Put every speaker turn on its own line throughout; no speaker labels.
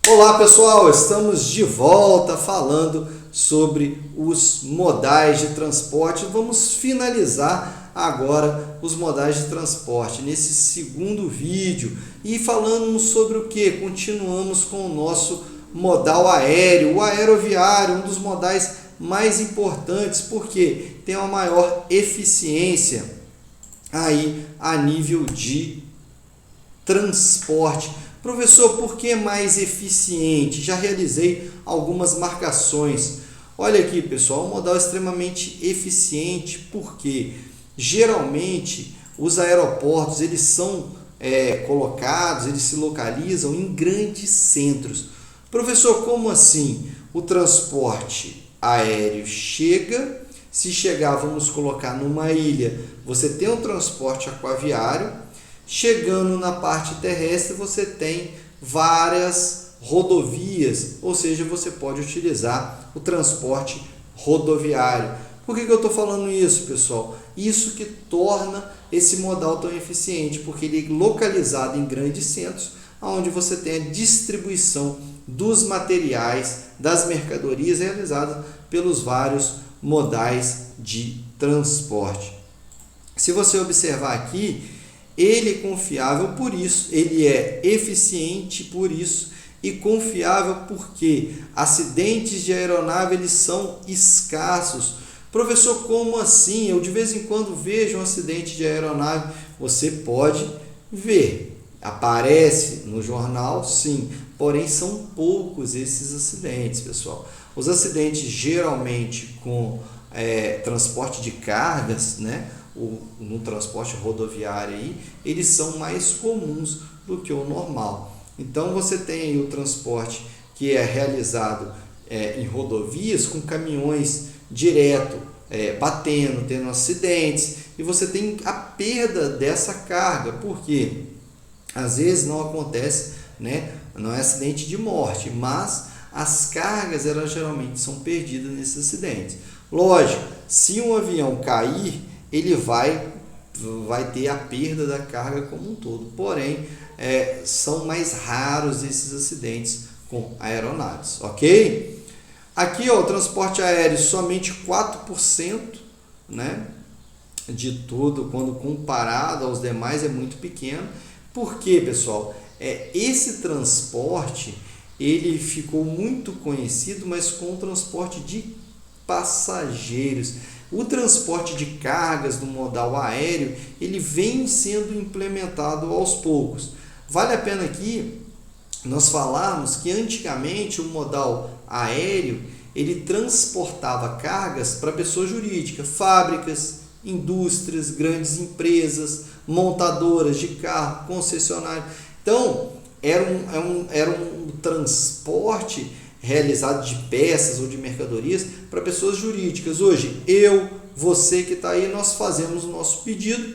Olá pessoal, estamos de volta falando sobre os modais de transporte. Vamos finalizar agora os modais de transporte nesse segundo vídeo e falamos sobre o que? Continuamos com o nosso modal aéreo, o aeroviário, um dos modais mais importantes porque tem uma maior eficiência aí a nível de transporte. Professor, por que mais eficiente? Já realizei algumas marcações. Olha aqui, pessoal, um modal extremamente eficiente porque geralmente os aeroportos eles são colocados, eles se localizam em grandes centros. Professor, como assim? O transporte aéreo chega, se chegar, vamos colocar numa ilha, você tem um transporte aquaviário. Chegando na parte terrestre, você tem várias rodovias, ou seja, você pode utilizar o transporte rodoviário. Por que eu estou falando isso, pessoal? Isso que torna esse modal tão eficiente, porque ele é localizado em grandes centros, onde você tem a distribuição dos materiais, das mercadorias realizadas pelos vários modais de transporte. Se você observar aqui, ele é confiável por isso, ele é eficiente por isso e confiável porque acidentes de aeronave eles são escassos. Professor, como assim? Eu de vez em quando vejo um acidente de aeronave. Você pode ver, aparece no jornal, sim, porém são poucos esses acidentes, pessoal. Os acidentes geralmente com transporte de cargas, né? No transporte rodoviário aí, eles são mais comuns do que o normal. Então você tem o transporte que é realizado em rodovias com caminhões direto batendo, tendo acidentes, e você tem a perda dessa carga, porque às vezes não acontece, né, não é acidente de morte, mas as cargas elas geralmente são perdidas nesses acidentes. Lógico, se um avião cair, ele vai ter a perda da carga como um todo. Porém, são mais raros esses acidentes com aeronaves, ok? Aqui, ó, o transporte aéreo, somente 4%, né, de tudo, quando comparado aos demais, é muito pequeno. Por quê, pessoal? Esse transporte, ele ficou muito conhecido, mas com o transporte de passageiros. O transporte de cargas do modal aéreo, ele vem sendo implementado aos poucos. Vale a pena aqui nós falarmos que antigamente o modal aéreo, ele transportava cargas para pessoa jurídica, fábricas, indústrias, grandes empresas, montadoras de carro, concessionários. Então, era um transporte realizado de peças ou de mercadorias para pessoas jurídicas. Hoje, você que está aí, nós fazemos o nosso pedido,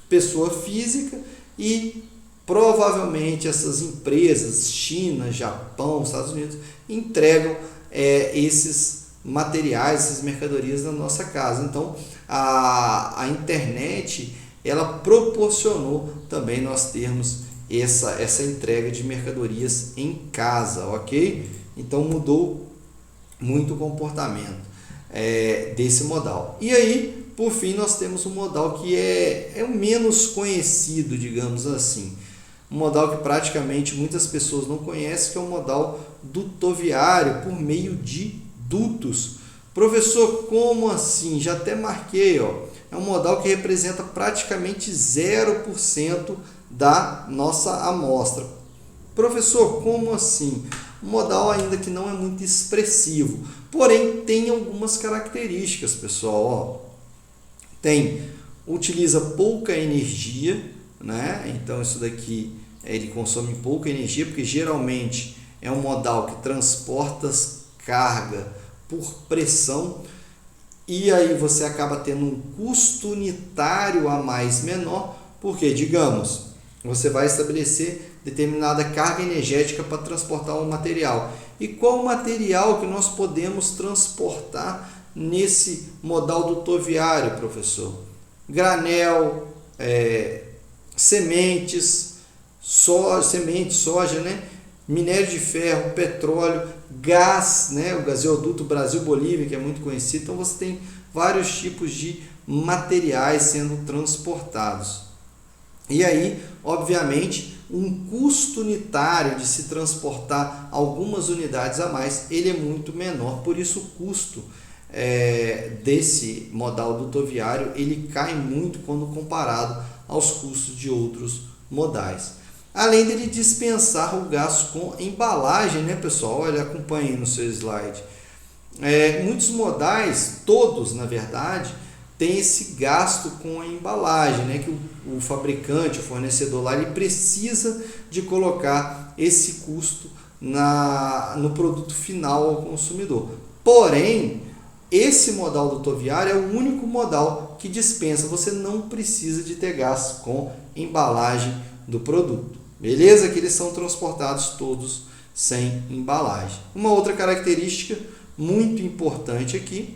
pessoa física, e provavelmente essas empresas, China, Japão, Estados Unidos, entregam esses materiais, essas mercadorias na nossa casa. Então, a internet, ela proporcionou também nós termos essa entrega de mercadorias em casa, ok? Então mudou muito o comportamento desse modal. E aí, por fim, nós temos um modal que é o menos conhecido, digamos assim. Um modal que praticamente muitas pessoas não conhecem, que é o modal dutoviário por meio de dutos. Professor, como assim? Já até marquei, ó. É um modal que representa praticamente 0% da nossa amostra. Professor, como assim? Um modal ainda que não é muito expressivo, porém tem algumas características, pessoal. Utiliza pouca energia, né? Então isso daqui ele consome pouca energia, porque geralmente é um modal que transporta carga por pressão, e aí você acaba tendo um custo unitário a mais menor, porque, digamos, você vai estabelecer determinada carga energética para transportar um material. E qual material que nós podemos transportar nesse modal dutoviário, professor? Granel, sementes, soja, né? minério de ferro, petróleo, gás, né? O gasoduto Brasil-Bolívia, que é muito conhecido. Então você tem vários tipos de materiais sendo transportados. E aí, obviamente, um custo unitário de se transportar algumas unidades a mais, ele é muito menor. Por isso o custo desse modal dutoviário ele cai muito quando comparado aos custos de outros modais. Além dele dispensar o gasto com embalagem, né, pessoal? Olha, acompanhe no seu slide. Muitos modais, todos na verdade, tem esse gasto com a embalagem, né? Que o fabricante, o fornecedor lá, ele precisa de colocar esse custo no produto final ao consumidor. Porém, esse modal dutoviário é o único modal que dispensa, você não precisa de ter gasto com embalagem do produto. Beleza? Que eles são transportados todos sem embalagem. Uma outra característica muito importante aqui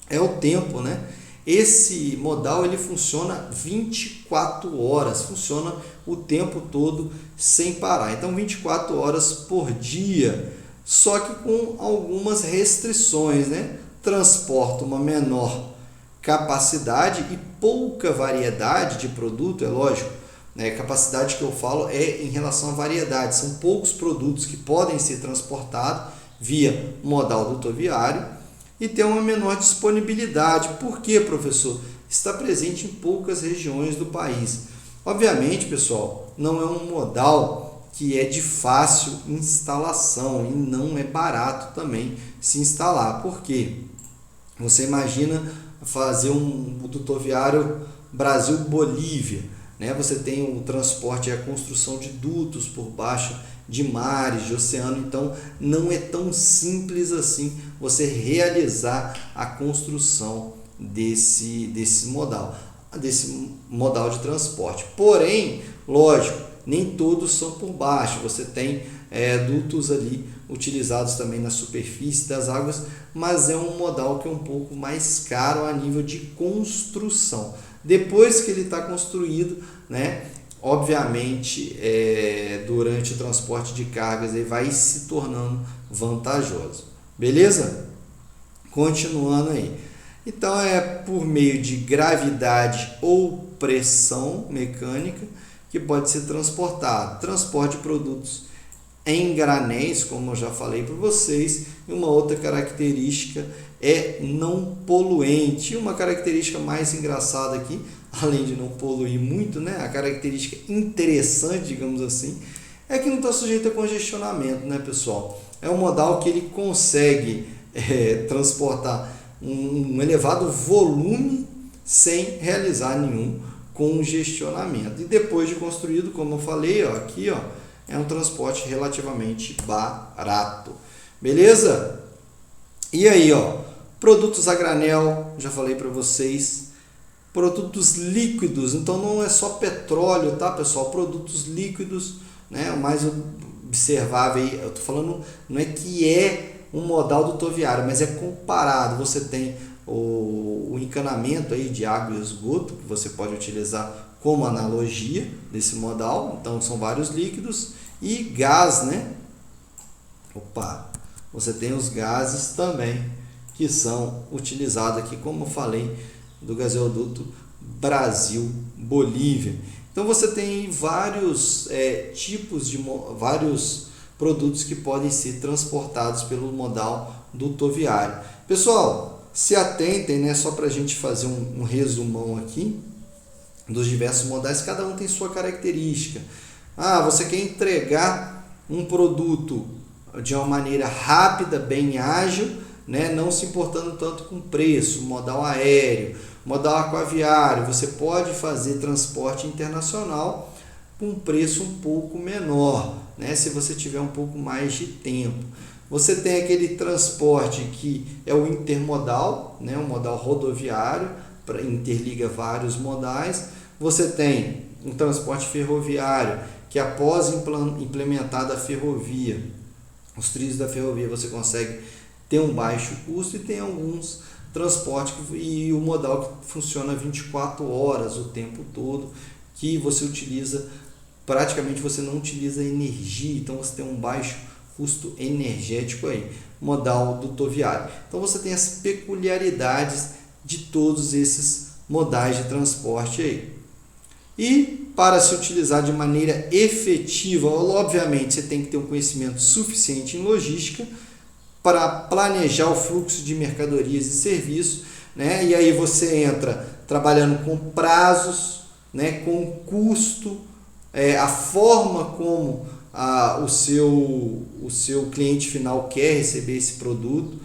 é o tempo, né? Esse modal ele funciona 24 horas, funciona o tempo todo sem parar. Então 24 horas por dia, só que com algumas restrições, né? Transporta uma menor capacidade e pouca variedade de produto, é lógico. Capacidade que eu falo é em relação à variedade, são poucos produtos que podem ser transportados via modal dutoviário e tem uma menor disponibilidade. Por quê, professor? Está presente em poucas regiões do país. Obviamente, pessoal, não é um modal que é de fácil instalação e não é barato também se instalar. Por quê? Você imagina fazer um dutoviário Brasil-Bolívia, né? Você tem o transporte e a construção de dutos por baixo de mares, de oceano, então não é tão simples assim você realizar a construção desse modal de transporte. Porém, lógico, nem todos são por baixo, você tem dutos ali utilizados também na superfície das águas, mas é um modal que é um pouco mais caro a nível de construção. Depois que ele está construído, né, obviamente, durante o transporte de cargas, ele vai se tornando vantajoso. Beleza? Continuando aí. Então, é por meio de gravidade ou pressão mecânica que pode ser transportado. Transporte de produtos em granéis, como eu já falei para vocês. E uma outra característica é não poluente. Uma característica mais engraçada aqui, além de não poluir muito, né? A característica interessante, digamos assim, é que não está sujeito a congestionamento, né, pessoal? É um modal que ele consegue transportar um elevado volume sem realizar nenhum congestionamento. E depois de construído, como eu falei, aqui é um transporte relativamente barato. Beleza? E aí, produtos a granel, já falei para vocês. Produtos líquidos, então não é só petróleo, tá, pessoal? Produtos líquidos, né? O mais observável aí, eu tô falando, não é que é um modal dutoviário, mas é comparado. Você tem o encanamento aí de água e esgoto, que você pode utilizar como analogia desse modal. Então são vários líquidos e gás, né? Você tem os gases também que são utilizados aqui, como eu falei, do gasoduto Brasil-Bolívia. Então você tem vários vários produtos que podem ser transportados pelo modal dutoviário. Pessoal, se atentem, né? Só para a gente fazer um resumão aqui dos diversos modais, cada um tem sua característica. Você quer entregar um produto de uma maneira rápida, bem ágil, né? Não se importando tanto com preço, modal aéreo, modal aquaviário, você pode fazer transporte internacional com um preço um pouco menor, né? Se você tiver um pouco mais de tempo. Você tem aquele transporte que é o intermodal, né? O modal rodoviário, interliga vários modais. Você tem um transporte ferroviário, que após implementada a ferrovia, os trilhos da ferrovia, você consegue ter um baixo custo, e tem alguns transportes e o modal que funciona 24 horas o tempo todo, que você utiliza praticamente você não utiliza energia, então você tem um baixo custo energético aí, modal dutoviário. Então você tem as peculiaridades de todos esses modais de transporte aí. E para se utilizar de maneira efetiva, obviamente você tem que ter um conhecimento suficiente em logística para planejar o fluxo de mercadorias e serviços, né? E aí você entra trabalhando com prazos, né? Com custo, a forma como o seu cliente final quer receber esse produto.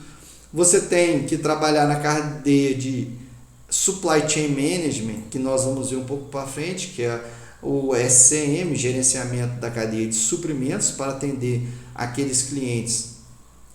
Você tem que trabalhar na cadeia de Supply Chain Management, que nós vamos ver um pouco para frente, que é o SCM, gerenciamento da cadeia de suprimentos, para atender aqueles clientes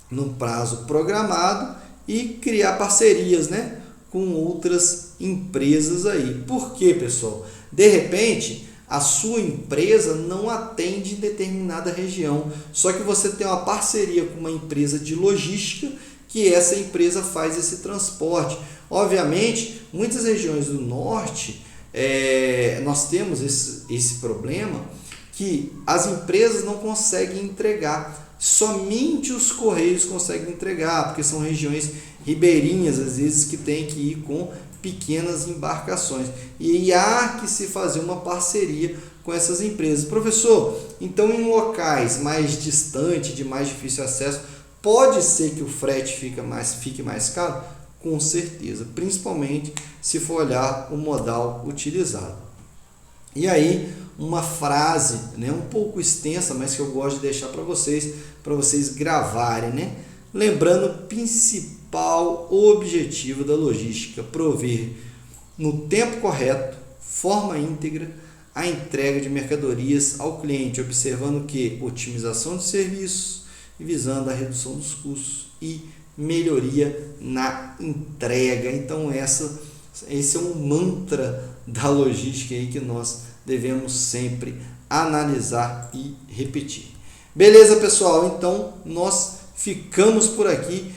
num prazo programado e criar parcerias, né, com outras empresas aí. Por quê, pessoal? De repente, a sua empresa não atende em determinada região, só que você tem uma parceria com uma empresa de logística, que essa empresa faz esse transporte. Obviamente, muitas regiões do norte, nós temos esse problema, que as empresas não conseguem entregar, somente os Correios conseguem entregar, porque são regiões ribeirinhas, às vezes, que tem que ir com pequenas embarcações. E há que se fazer uma parceria com essas empresas. Professor, então em locais mais distantes, de mais difícil acesso, pode ser que o frete fique mais caro? Com certeza, principalmente se for olhar o modal utilizado. E aí, uma frase, né, um pouco extensa, mas que eu gosto de deixar para vocês gravarem, né? Lembrando o principal objetivo da logística: prover no tempo correto, forma íntegra, a entrega de mercadorias ao cliente, observando que otimização de serviços e visando a redução dos custos e melhoria na entrega. Então esse é um mantra da logística aí que nós devemos sempre analisar e repetir. Beleza, pessoal? Então nós ficamos por aqui,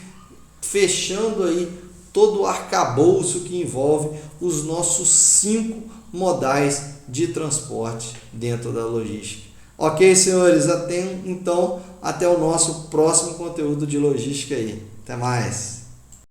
fechando aí todo o arcabouço que envolve os nossos 5 modais de transporte dentro da logística. Ok, senhores? Então, até o nosso próximo conteúdo de logística aí. Até mais!